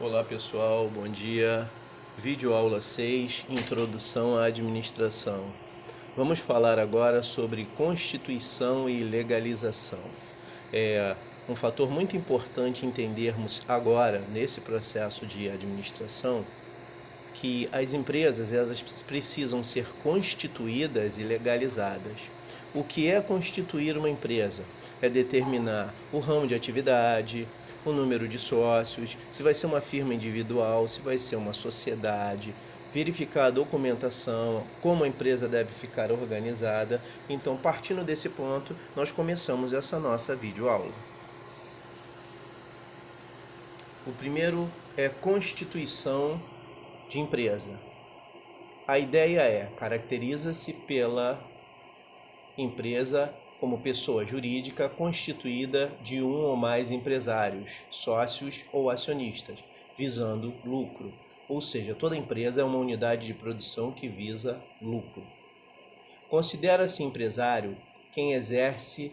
Olá pessoal, bom dia. Vídeo aula 6, Introdução à Administração. Vamos falar agora sobre constituição e legalização. É um fator muito importante entendermos agora, nesse processo de administração, que as empresas elas precisam ser constituídas e legalizadas. O que é constituir uma empresa? É determinar o ramo de atividade, o número de sócios, se vai ser uma firma individual, se vai ser uma sociedade, verificar a documentação, como a empresa deve ficar organizada. Então, partindo desse ponto, nós começamos essa nossa videoaula. O primeiro é constituição de empresa. A ideia caracteriza-se pela empresa como pessoa jurídica constituída de um ou mais empresários, sócios ou acionistas, visando lucro. Ou seja, toda empresa é uma unidade de produção que visa lucro. Considera-se empresário quem exerce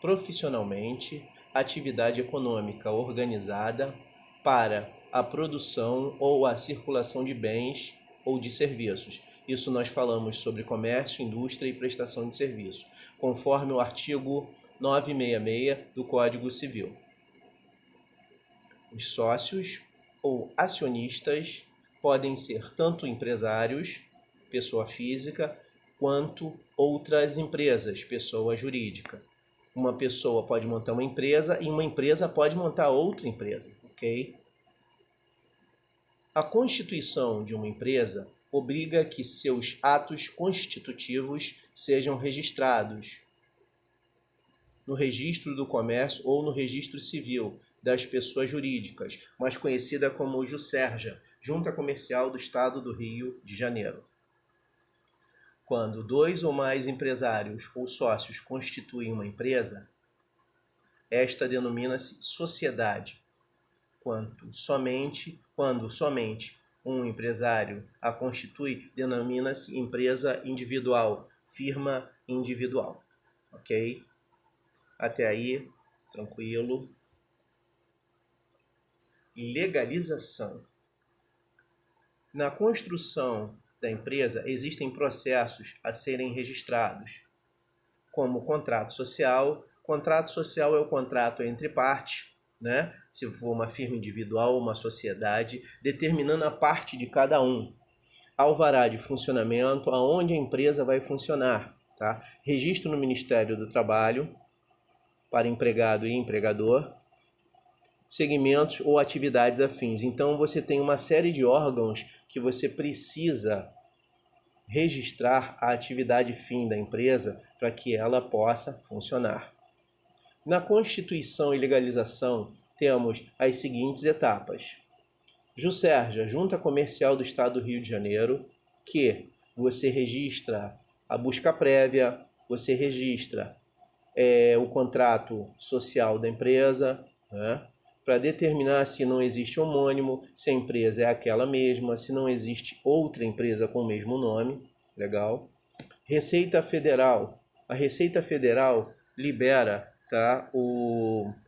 profissionalmente atividade econômica organizada para a produção ou a circulação de bens ou de serviços. Isso nós falamos sobre comércio, indústria e prestação de serviço, conforme o artigo 966 do Código Civil. Os sócios ou acionistas podem ser tanto empresários, pessoa física, quanto outras empresas, pessoa jurídica. Uma pessoa pode montar uma empresa e uma empresa pode montar outra empresa, ok? A constituição de uma empresa obriga que seus atos constitutivos sejam registrados no Registro do Comércio ou no Registro Civil das Pessoas Jurídicas, mais conhecida como JuSerja, Junta Comercial do Estado do Rio de Janeiro. Quando dois ou mais empresários ou sócios constituem uma empresa, esta denomina-se sociedade. Quando somente um empresário a constitui, denomina-se empresa individual, firma individual. Ok? Até aí, tranquilo. Legalização. Na construção da empresa, existem processos a serem registrados, como contrato social. Contrato social é o contrato entre partes, né? Se for uma firma individual ou uma sociedade, determinando a parte de cada um. Alvará de funcionamento, aonde a empresa vai funcionar, tá? Registro no Ministério do Trabalho para empregado e empregador, segmentos ou atividades afins. Então você tem uma série de órgãos que você precisa registrar a atividade fim da empresa para que ela possa funcionar. Na constituição e legalização temos as seguintes etapas. JuSerja, Junta Comercial do Estado do Rio de Janeiro, que você registra a busca prévia, você registra o contrato social da empresa, né? Para determinar se não existe homônimo, se a empresa é aquela mesma, se não existe outra empresa com o mesmo nome. Legal? Receita Federal. A Receita Federal libera, tá,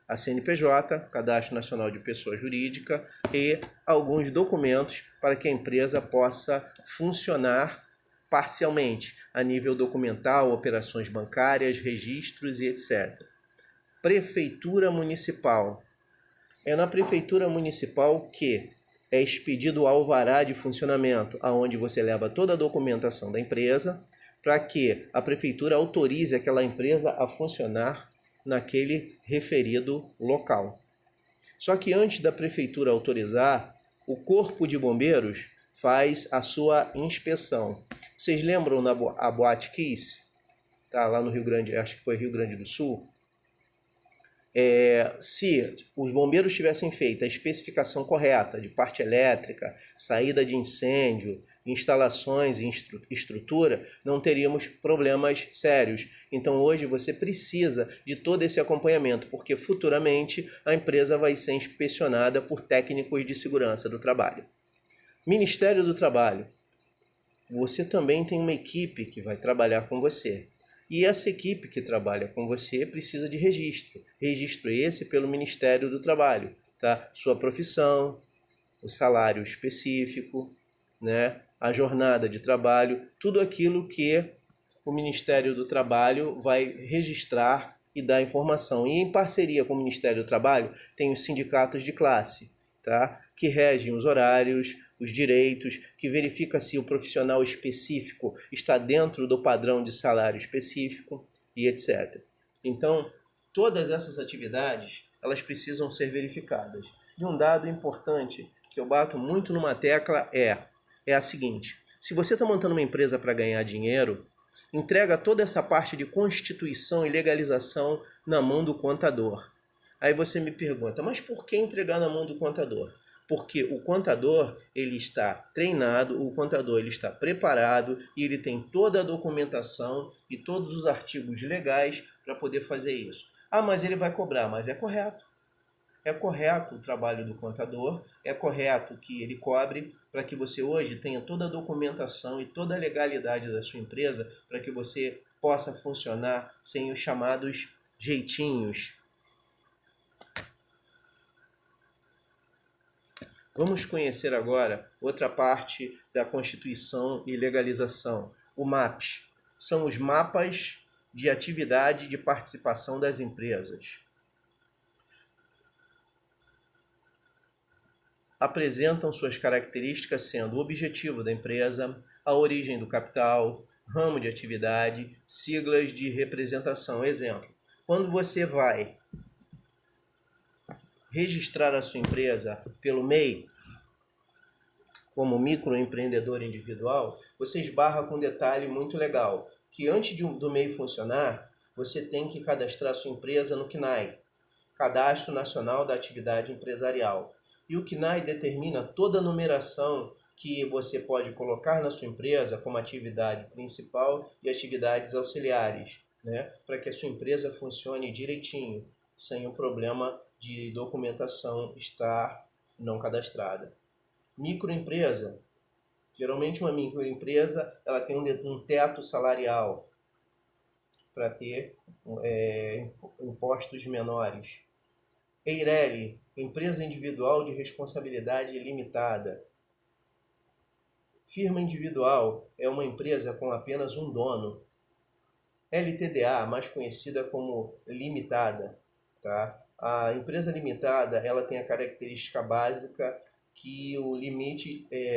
a CNPJ, Cadastro Nacional de Pessoa Jurídica, e alguns documentos para que a empresa possa funcionar parcialmente, a nível documental, operações bancárias, registros e etc. Prefeitura Municipal. É na Prefeitura Municipal que é expedido o alvará de funcionamento, aonde você leva toda a documentação da empresa, para que a Prefeitura autorize aquela empresa a funcionar naquele referido local. Só que antes da Prefeitura autorizar, o Corpo de Bombeiros faz a sua inspeção. Vocês lembram a Boate Kiss? Tá, lá no Rio Grande, acho que foi Rio Grande do Sul. Se os bombeiros tivessem feito a especificação correta de parte elétrica, saída de incêndio, instalações e estrutura, não teríamos problemas sérios. Então hoje você precisa de todo esse acompanhamento, porque futuramente a empresa vai ser inspecionada por técnicos de segurança do trabalho. Ministério do Trabalho. Você também tem uma equipe que vai trabalhar com você. E essa equipe que trabalha com você precisa de registro. Registro esse pelo Ministério do Trabalho, tá? Sua profissão, o salário específico, né, a jornada de trabalho, tudo aquilo que o Ministério do Trabalho vai registrar e dar informação. E em parceria com o Ministério do Trabalho, tem os sindicatos de classe, tá? Que regem os horários, os direitos, que verifica se o profissional específico está dentro do padrão de salário específico e etc. Então, todas essas atividades, elas precisam ser verificadas. E um dado importante que eu bato muito numa tecla é a seguinte: se você está montando uma empresa para ganhar dinheiro, entrega toda essa parte de constituição e legalização na mão do contador. Aí você me pergunta, mas por que entregar na mão do contador? Porque o contador, ele está treinado, o contador ele está preparado e ele tem toda a documentação e todos os artigos legais para poder fazer isso. Ah, mas ele vai cobrar, mas é correto. É correto o trabalho do contador, é correto que ele cobre para que você hoje tenha toda a documentação e toda a legalidade da sua empresa para que você possa funcionar sem os chamados jeitinhos. Vamos conhecer agora outra parte da Constituição e legalização. O MAPs são os mapas de atividade de participação das empresas. Apresentam suas características sendo o objetivo da empresa, a origem do capital, ramo de atividade, siglas de representação. Exemplo, quando você vai registrar a sua empresa pelo MEI, como microempreendedor individual, você esbarra com um detalhe muito legal, que antes do MEI funcionar, você tem que cadastrar a sua empresa no CNAE, Cadastro Nacional da Atividade Empresarial. E o CNAE determina toda a numeração que você pode colocar na sua empresa como atividade principal e atividades auxiliares, né? Para que a sua empresa funcione direitinho, sem o problema de documentação estar não cadastrada. Microempresa. Geralmente uma microempresa ela tem um teto salarial para ter impostos menores. EIRELI, empresa individual de responsabilidade limitada. Firma individual é uma empresa com apenas um dono. LTDA, mais conhecida como limitada, tá? A empresa limitada, ela tem a característica básica que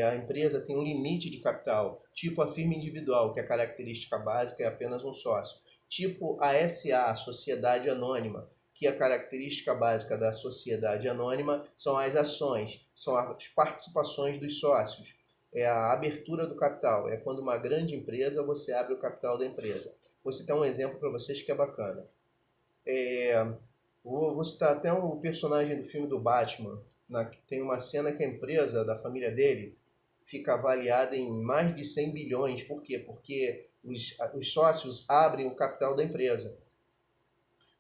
a empresa tem um limite de capital, tipo a firma individual, que a característica básica é apenas um sócio. Tipo a SA, a Sociedade Anônima, que a característica básica da sociedade anônima são as ações, são as participações dos sócios, é a abertura do capital, é quando uma grande empresa você abre o capital da empresa. Vou citar um exemplo para vocês que é bacana. Vou citar até um personagem do filme do Batman, tem uma cena que a empresa da família dele fica avaliada em mais de 100 bilhões. Por quê? Porque os sócios abrem o capital da empresa.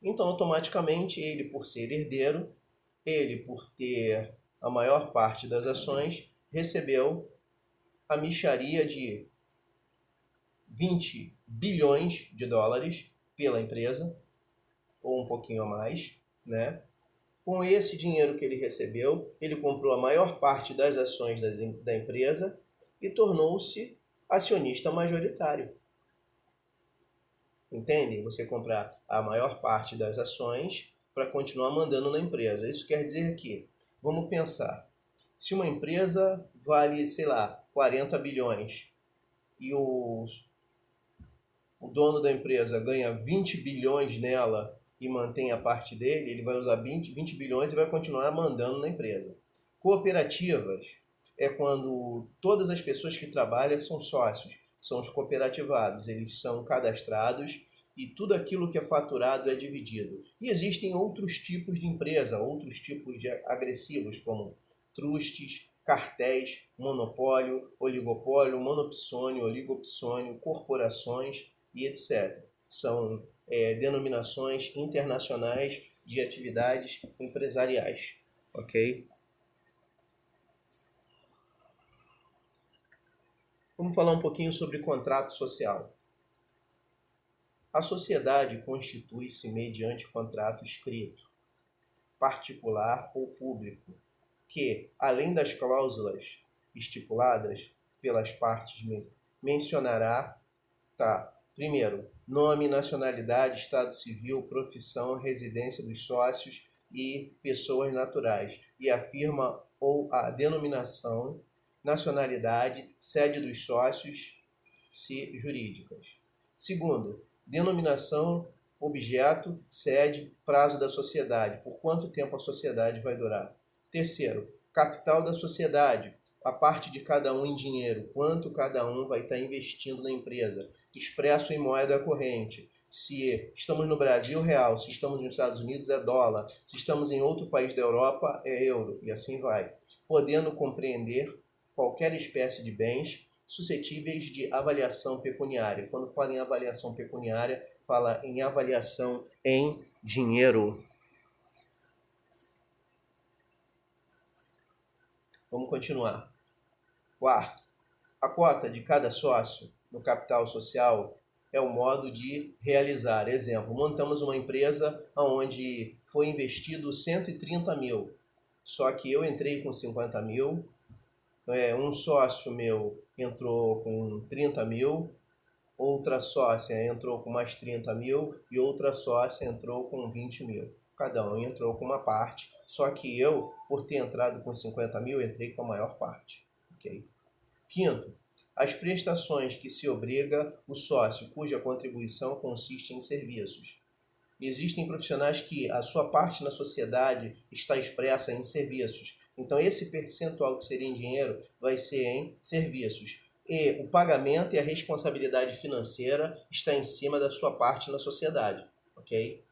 Então, automaticamente, ele, por ser herdeiro, ele, por ter a maior parte das ações, recebeu a mixaria de 20 bilhões de dólares pela empresa, ou um pouquinho a mais, né? Com esse dinheiro que ele recebeu, ele comprou a maior parte das ações da empresa e tornou-se acionista majoritário. Entendem? Você comprar a maior parte das ações para continuar mandando na empresa. Isso quer dizer que, vamos pensar, se uma empresa vale, sei lá, 40 bilhões e o dono da empresa ganha 20 bilhões nela e mantém a parte dele, ele vai usar 20 bilhões e vai continuar mandando na empresa. Cooperativas é quando todas as pessoas que trabalham são sócios, são os cooperativados, eles são cadastrados e tudo aquilo que é faturado é dividido. E existem outros tipos de empresa, outros tipos de agressivos, como trustes, cartéis, monopólio, oligopólio, monopsônio, oligopsônio, corporações e etc. São denominações internacionais de atividades empresariais, ok? Vamos falar um pouquinho sobre contrato social. A sociedade constitui-se mediante contrato escrito, particular ou público, que, além das cláusulas estipuladas pelas partes, mencionará, primeiro, nome, nacionalidade, estado civil, profissão, residência dos sócios e pessoas naturais, e a firma ou a denominação, nacionalidade, sede dos sócios, se jurídicas. Segundo, denominação, objeto, sede, prazo da sociedade, por quanto tempo a sociedade vai durar. Terceiro, capital da sociedade, a parte de cada um em dinheiro, quanto cada um vai estar investindo na empresa, expresso em moeda corrente. Se estamos no Brasil, real. Se estamos nos Estados Unidos, é dólar. Se estamos em outro país da Europa, é euro. E assim vai. Podendo compreender qualquer espécie de bens suscetíveis de avaliação pecuniária. Quando fala em avaliação pecuniária, fala em avaliação em dinheiro. Vamos continuar. Quarto, a cota de cada sócio no capital social é o modo de realizar. Exemplo, montamos uma empresa onde foi investido 130 mil, só que eu entrei com 50 mil, um sócio meu entrou com 30 mil, outra sócia entrou com mais 30 mil e outra sócia entrou com 20 mil. Cada um entrou com uma parte, só que eu, por ter entrado com 50 mil, entrei com a maior parte. Okay? Quinto, as prestações que se obriga o sócio, cuja contribuição consiste em serviços. Existem profissionais que a sua parte na sociedade está expressa em serviços. Então, esse percentual que seria em dinheiro vai ser em serviços. E o pagamento e a responsabilidade financeira está em cima da sua parte na sociedade. Ok?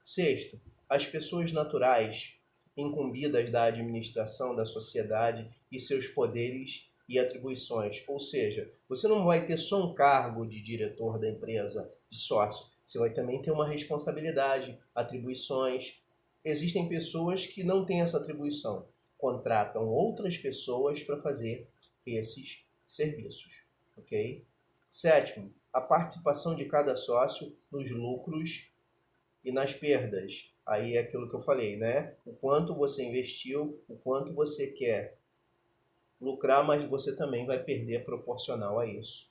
Sexto, as pessoas naturais incumbidas da administração da sociedade e seus poderes e atribuições. Ou seja, você não vai ter só um cargo de diretor da empresa, de sócio. Você vai também ter uma responsabilidade, atribuições. Existem pessoas que não têm essa atribuição. Contratam outras pessoas para fazer esses serviços. Ok? Sétimo, a participação de cada sócio nos lucros e nas perdas. Aí é aquilo que eu falei, né? O quanto você investiu, o quanto você quer lucrar, mas você também vai perder proporcional a isso.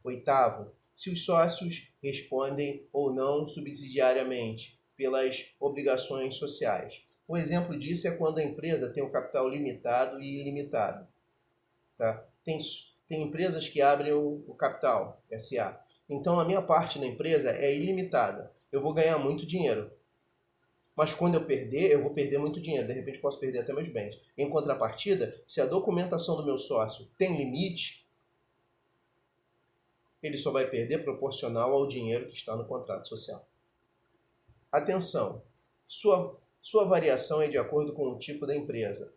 Oitavo, se os sócios respondem ou não subsidiariamente pelas obrigações sociais. Um exemplo disso é quando a empresa tem um capital limitado e ilimitado. Tá? Tem empresas que abrem o capital, SA. Então a minha parte na empresa é ilimitada. Eu vou ganhar muito dinheiro. Mas quando eu perder, eu vou perder muito dinheiro. De repente posso perder até meus bens. Em contrapartida, se a documentação do meu sócio tem limite, ele só vai perder proporcional ao dinheiro que está no contrato social. Atenção! Sua variação é de acordo com o tipo da empresa.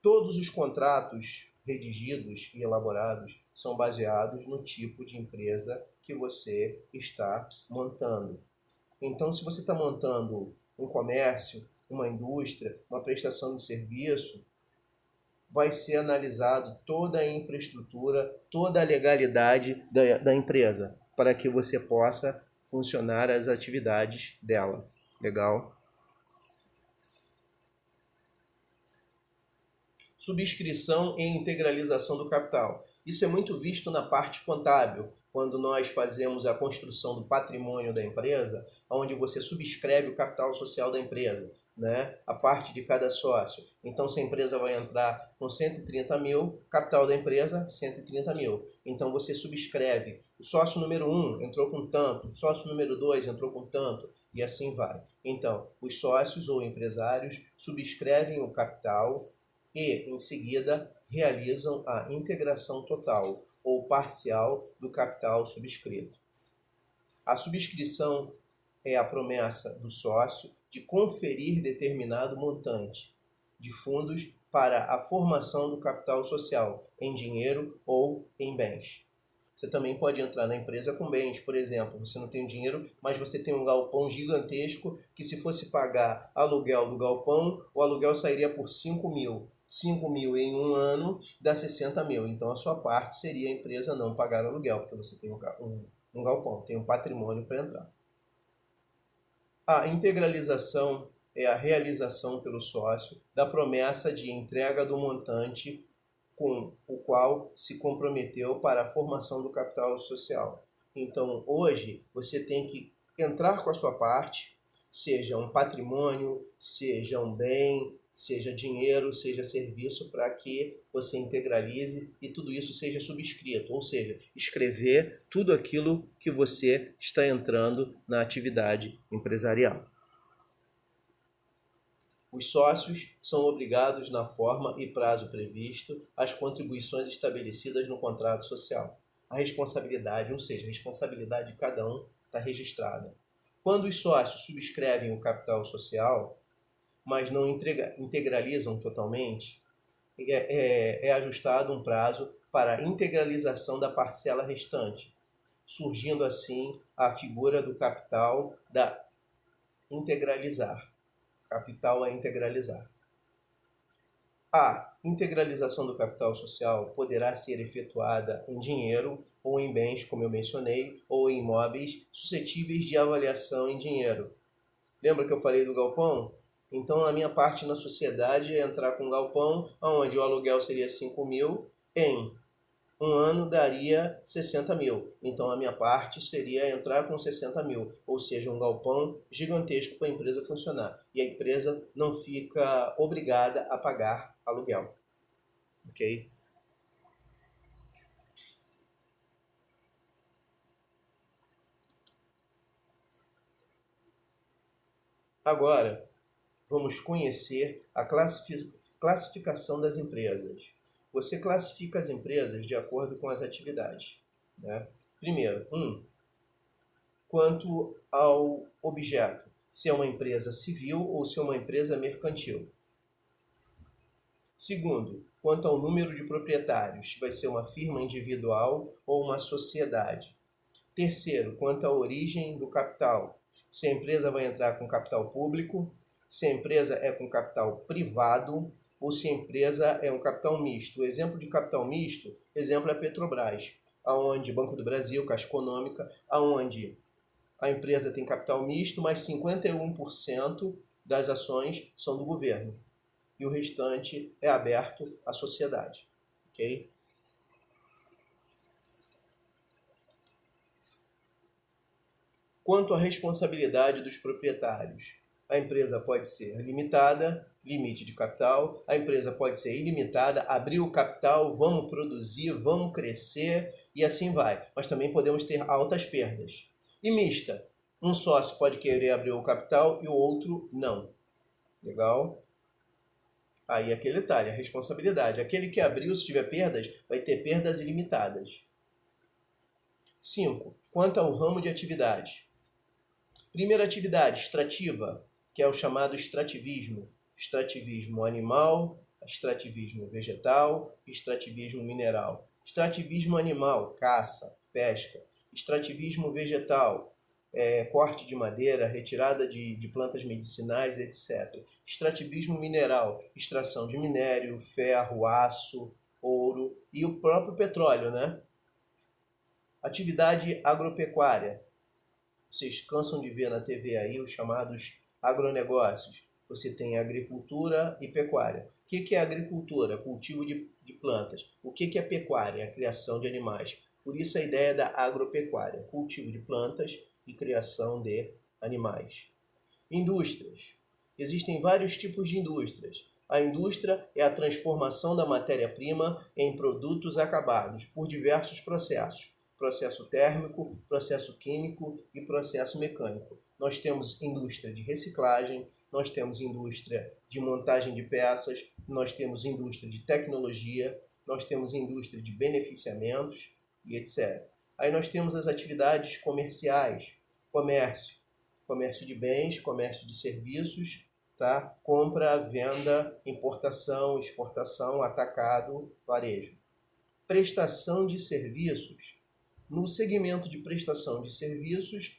Todos os contratos redigidos e elaborados são baseados no tipo de empresa que você está montando. Então, se você está montando um comércio, uma indústria, uma prestação de serviço, vai ser analisado toda a infraestrutura, toda a legalidade da empresa, para que você possa funcionar as atividades dela. Legal? Subscrição e integralização do capital. Isso é muito visto na parte contábil, quando nós fazemos a construção do patrimônio da empresa, onde você subscreve o capital social da empresa, né? A parte de cada sócio. Então, se a empresa vai entrar com 130 mil, capital da empresa, 130 mil. Então, você subscreve. O sócio número 1 entrou com tanto, o sócio número 2 entrou com tanto, e assim vai. Então, os sócios ou empresários subscrevem o capital e, em seguida, realizam a integração total ou parcial do capital subscrito. A subscrição é a promessa do sócio de conferir determinado montante de fundos para a formação do capital social em dinheiro ou em bens. Você também pode entrar na empresa com bens, por exemplo, você não tem dinheiro, mas você tem um galpão gigantesco que, se fosse pagar aluguel do galpão, o aluguel sairia por 5 mil. 5 mil em um ano dá 60 mil. Então a sua parte seria a empresa não pagar aluguel, porque você tem um galpão, tem um patrimônio para entrar. A integralização é a realização pelo sócio da promessa de entrega do montante com o qual se comprometeu para a formação do capital social. Então, hoje, você tem que entrar com a sua parte, seja um patrimônio, seja um bem, seja dinheiro, seja serviço, para que você integralize e tudo isso seja subscrito, ou seja, escrever tudo aquilo que você está entrando na atividade empresarial. Os sócios são obrigados, na forma e prazo previsto, às contribuições estabelecidas no contrato social. A responsabilidade, ou seja, a responsabilidade de cada um está registrada. Quando os sócios subscrevem o capital social, mas não integralizam totalmente, é ajustado um prazo para a integralização da parcela restante, surgindo assim a figura do capital da integralizar. Capital a integralizar. A integralização do capital social poderá ser efetuada em dinheiro ou em bens, como eu mencionei, ou em imóveis suscetíveis de avaliação em dinheiro. Lembra que eu falei do galpão? Então, a minha parte na sociedade é entrar com um galpão, onde o aluguel seria 5.000, em um ano daria 60 mil. Então, a minha parte seria entrar com 60 mil, ou seja, um galpão gigantesco para a empresa funcionar. E a empresa não fica obrigada a pagar aluguel. Ok? Agora, vamos conhecer a classificação das empresas. Você classifica as empresas de acordo com as atividades. Né? Primeiro, quanto ao objeto, se é uma empresa civil ou se é uma empresa mercantil. Segundo, quanto ao número de proprietários, vai ser uma firma individual ou uma sociedade. Terceiro, quanto à origem do capital, se a empresa vai entrar com capital público, se a empresa é com capital privado ou se a empresa é um capital misto. O exemplo de capital misto, exemplo é a Petrobras, aonde Banco do Brasil, Caixa Econômica, aonde a empresa tem capital misto, mas 51% das ações são do governo e o restante é aberto à sociedade. Ok? Quanto à responsabilidade dos proprietários, a empresa pode ser limitada, limite de capital, a empresa pode ser ilimitada, abrir o capital, vamos produzir, vamos crescer e assim vai. Mas também podemos ter altas perdas. E mista, um sócio pode querer abrir o capital e o outro não. Legal? Aí aquele detalhe, a responsabilidade. Aquele que abriu, se tiver perdas, vai ter perdas ilimitadas. 5. Quanto ao ramo de atividade. Primeira atividade, extrativa, que é o chamado extrativismo. Extrativismo animal, extrativismo vegetal, extrativismo mineral. Extrativismo animal, caça, pesca. Extrativismo vegetal, corte de madeira, retirada de plantas medicinais, etc. Extrativismo mineral, extração de minério, ferro, aço, ouro e o próprio petróleo, né? Atividade agropecuária. Vocês cansam de ver na TV aí os chamados agronegócios. Você tem agricultura e pecuária. O que é agricultura? Cultivo de plantas. O que é pecuária? A criação de animais. Por isso a ideia da agropecuária. Cultivo de plantas e criação de animais. Indústrias. Existem vários tipos de indústrias. A indústria é a transformação da matéria-prima em produtos acabados por diversos processos. Processo térmico, processo químico e processo mecânico. Nós temos indústria de reciclagem, nós temos indústria de montagem de peças, nós temos indústria de tecnologia, nós temos indústria de beneficiamentos e etc. Aí nós temos as atividades comerciais, comércio de bens, comércio de serviços, tá? Compra, venda, importação, exportação, atacado, varejo. Prestação de serviços. No segmento de prestação de serviços,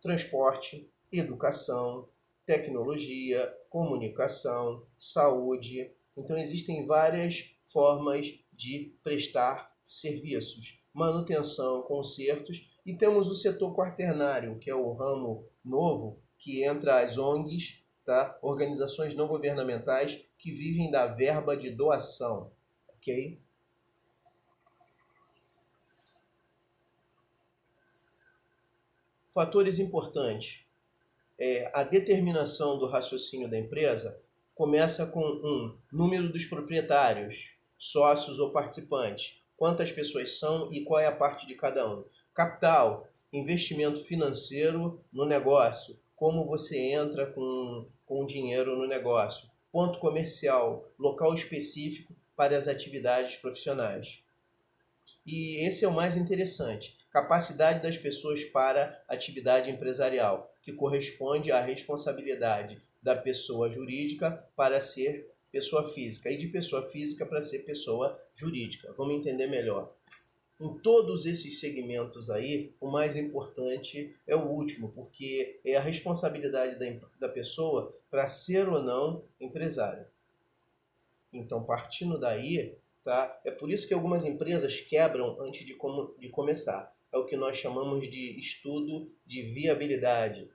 transporte, educação, tecnologia, comunicação, saúde. Então, existem várias formas de prestar serviços. Manutenção, consertos. E temos o setor quaternário, que é o ramo novo, que entra as ONGs, tá? Organizações não governamentais que vivem da verba de doação, ok? Fatores importantes. A determinação do raciocínio da empresa começa com número dos proprietários, sócios ou participantes, quantas pessoas são e qual é a parte de cada um. Capital, investimento financeiro no negócio, como você entra com dinheiro no negócio. Ponto comercial, local específico para as atividades profissionais. E esse é o mais interessante, capacidade das pessoas para atividade empresarial, que corresponde à responsabilidade da pessoa jurídica para ser pessoa física e de pessoa física para ser pessoa jurídica. Vamos entender melhor. Em todos esses segmentos aí, o mais importante é o último, porque é a responsabilidade da pessoa para ser ou não empresário. Então, partindo daí, tá? É por isso que algumas empresas quebram antes de começar. É o que nós chamamos de estudo de viabilidade.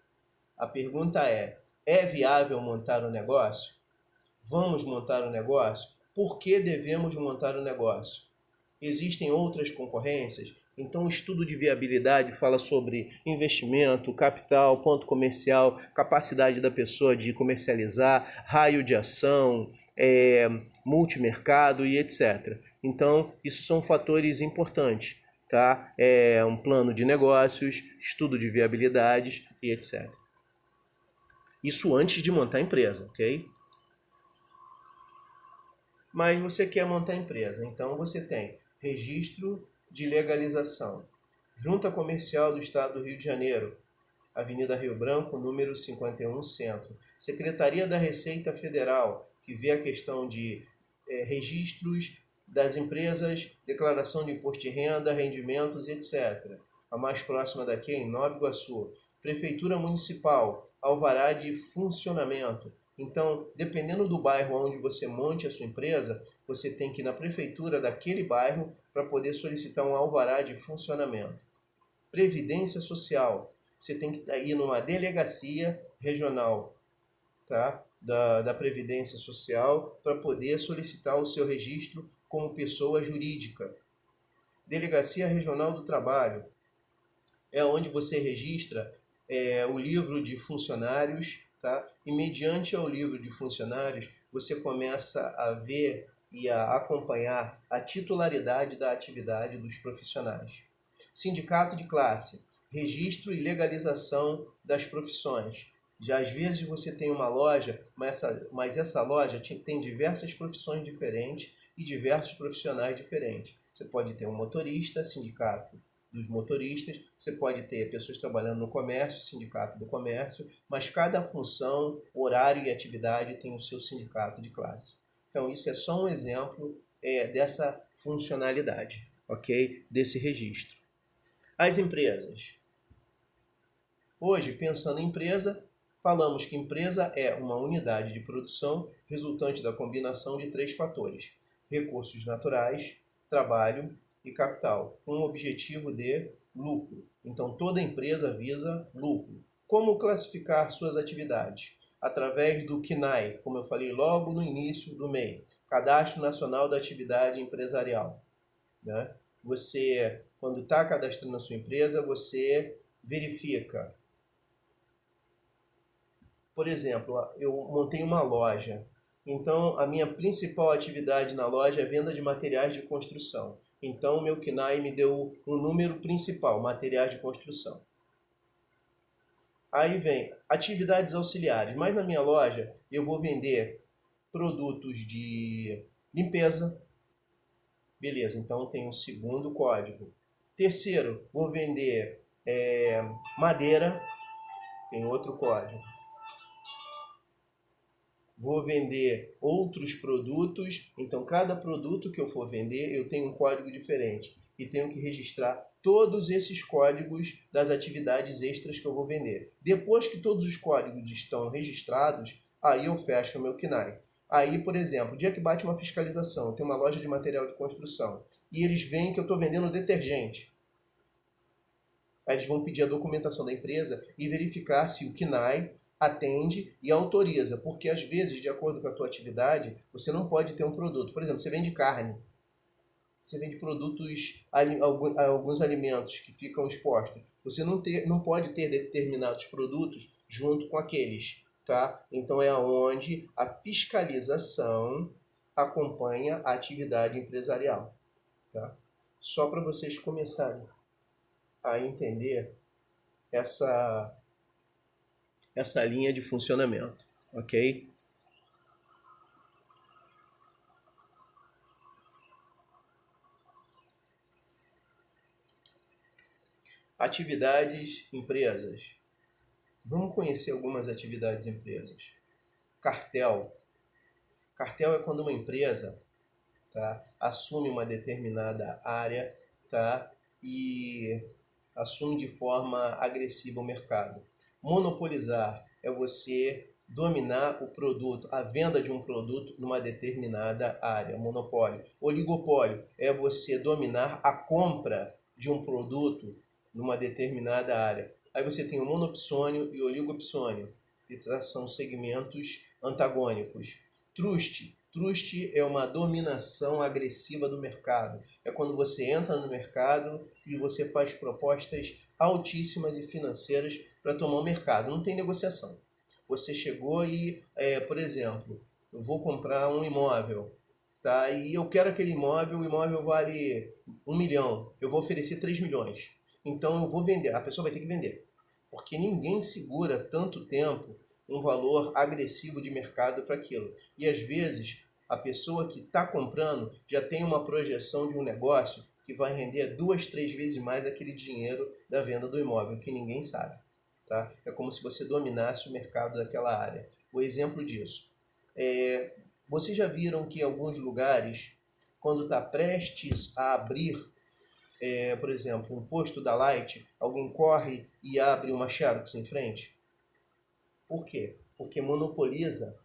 A pergunta é viável montar um negócio? Vamos montar um negócio? Por que devemos montar um negócio? Existem outras concorrências? Então, o estudo de viabilidade fala sobre investimento, capital, ponto comercial, capacidade da pessoa de comercializar, raio de ação, multimercado e etc. Então, isso são fatores importantes, tá? Um plano de negócios, estudo de viabilidades e etc. Isso antes de montar a empresa, ok? Mas você quer montar a empresa, então você tem registro de legalização, Junta Comercial do Estado do Rio de Janeiro, Avenida Rio Branco, número 51, Centro. Secretaria da Receita Federal, que vê a questão de registros das empresas, declaração de imposto de renda, rendimentos, etc. A mais próxima daqui é em Nova Iguaçu. Prefeitura Municipal, alvará de funcionamento. Então, dependendo do bairro onde você monte a sua empresa, você tem que ir na prefeitura daquele bairro para poder solicitar um alvará de funcionamento. Previdência Social, você tem que ir numa delegacia regional, tá? da Previdência Social para poder solicitar o seu registro como pessoa jurídica. Delegacia Regional do Trabalho é onde você registra o livro de funcionários, tá? E mediante o livro de funcionários, você começa a ver e a acompanhar a titularidade da atividade dos profissionais. Sindicato de classe, registro e legalização das profissões. Já às vezes você tem uma loja, mas essa loja tem diversas profissões diferentes e diversos profissionais diferentes. Você pode ter um motorista, sindicato dos motoristas, você pode ter pessoas trabalhando no comércio, sindicato do comércio, mas cada função, horário e atividade tem o seu sindicato de classe. Então isso é só um exemplo dessa funcionalidade, ok? Desse registro. As empresas. Hoje, pensando em empresa, falamos que empresa é uma unidade de produção resultante da combinação de 3 fatores: recursos naturais, trabalho e capital, com o objetivo de lucro. Então, toda empresa visa lucro. Como classificar suas atividades? Através do CNAE, como eu falei logo no início do MEI, Cadastro Nacional da Atividade Empresarial. Né? Você, quando está cadastrando a sua empresa, você verifica. Por exemplo, eu montei uma loja. Então, a minha principal atividade na loja é venda de materiais de construção. Então, o meu CNAE me deu um número principal, materiais de construção. Aí vem atividades auxiliares. Mas na minha loja, eu vou vender produtos de limpeza. Beleza, então tem um segundo código. Terceiro, vou vender madeira. Tem outro código. Vou vender outros produtos, então cada produto que eu for vender eu tenho um código diferente e tenho que registrar todos esses códigos das atividades extras que eu vou vender. Depois que todos os códigos estão registrados, aí eu fecho o meu CNAE. Aí, por exemplo, o dia que bate uma fiscalização, eu tenho uma loja de material de construção e eles veem que eu estou vendendo detergente. Aí eles vão pedir a documentação da empresa e verificar se o CNAE atende e autoriza, porque às vezes, de acordo com a tua atividade, você não pode ter um produto. Por exemplo, você vende carne, você vende produtos, alguns alimentos que ficam expostos. Você não pode ter determinados produtos junto com aqueles, tá? Então é onde a fiscalização acompanha a atividade empresarial, tá? Só para vocês começarem a entender essa linha de funcionamento, ok? Atividades empresas. Vamos conhecer algumas atividades empresas. Cartel. Cartel é quando uma empresa, tá, assume uma determinada área, tá, e assume de forma agressiva o mercado. Monopolizar é você dominar o produto, a venda de um produto numa determinada área, monopólio. Oligopólio é você dominar a compra de um produto numa determinada área. Aí você tem o monopsônio e o oligopsônio, que são segmentos antagônicos. Trust é uma dominação agressiva do mercado. É quando você entra no mercado e você faz propostas altíssimas e financeiras para tomar o mercado. Não tem negociação. Você chegou e, por exemplo, eu vou comprar um imóvel, tá? E eu quero aquele imóvel, o imóvel vale 1 milhão, eu vou oferecer 3 milhões. Então eu vou vender, a pessoa vai ter que vender. Porque ninguém segura tanto tempo um valor agressivo de mercado para aquilo. E às vezes a pessoa que está comprando já tem uma projeção de um negócio que vai render 2, 3 vezes mais aquele dinheiro da venda do imóvel, que ninguém sabe. Tá? É como se você dominasse o mercado daquela área. O exemplo disso. Vocês já viram que em alguns lugares, quando está prestes a abrir, por exemplo, um posto da Light, alguém corre e abre uma Xerox em frente? Por quê? Porque monopoliza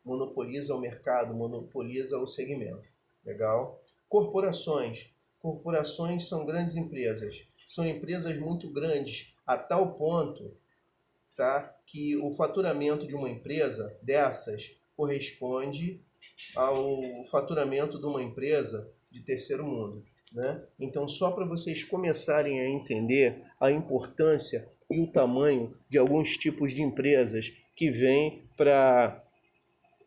o mercado, monopoliza o segmento. Legal? Corporações. Corporações são grandes empresas. São empresas muito grandes, a tal ponto, tá, que o faturamento de uma empresa dessas corresponde ao faturamento de uma empresa de terceiro mundo, né? Então, só para vocês começarem a entender a importância e o tamanho de alguns tipos de empresas que vêm para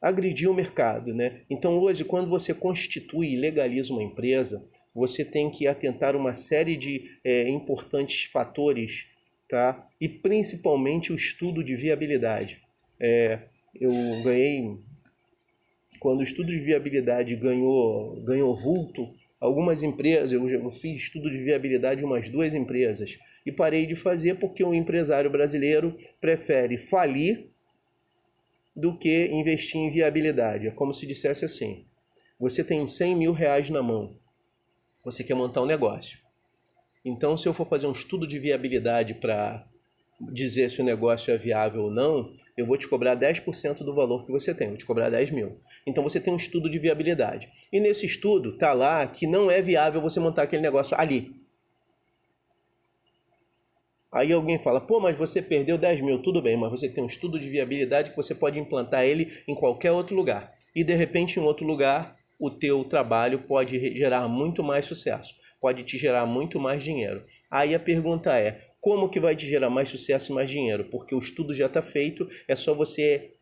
agredir o mercado, né? Então, hoje, quando você constitui e legaliza uma empresa, você tem que atentar uma série de importantes fatores, tá? E principalmente o estudo de viabilidade. Eu ganhei, quando o estudo de viabilidade ganhou vulto, algumas empresas, eu fiz estudo de viabilidade em umas 2 empresas e parei de fazer porque o empresário brasileiro prefere falir do que investir em viabilidade. É como se dissesse assim: você tem 100 mil reais na mão, você quer montar um negócio. Então, se eu for fazer um estudo de viabilidade para dizer se o negócio é viável ou não, eu vou te cobrar 10% do valor que você tem, vou te cobrar 10 mil. Então você tem um estudo de viabilidade. E nesse estudo está lá que não é viável você montar aquele negócio ali. Aí alguém fala, pô, mas você perdeu 10 mil, tudo bem, mas você tem um estudo de viabilidade que você pode implantar ele em qualquer outro lugar. E de repente em outro lugar o teu trabalho pode gerar muito mais sucesso, pode te gerar muito mais dinheiro. Aí a pergunta é, como que vai te gerar mais sucesso e mais dinheiro? Porque o estudo já está feito, é só você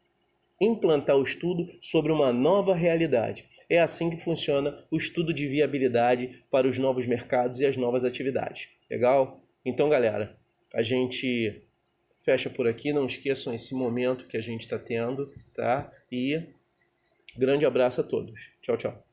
implantar o estudo sobre uma nova realidade. É assim que funciona o estudo de viabilidade para os novos mercados e as novas atividades. Legal? Então, galera, a gente fecha por aqui. Não esqueçam esse momento que a gente está tendo, tá? E grande abraço a todos. Tchau, tchau.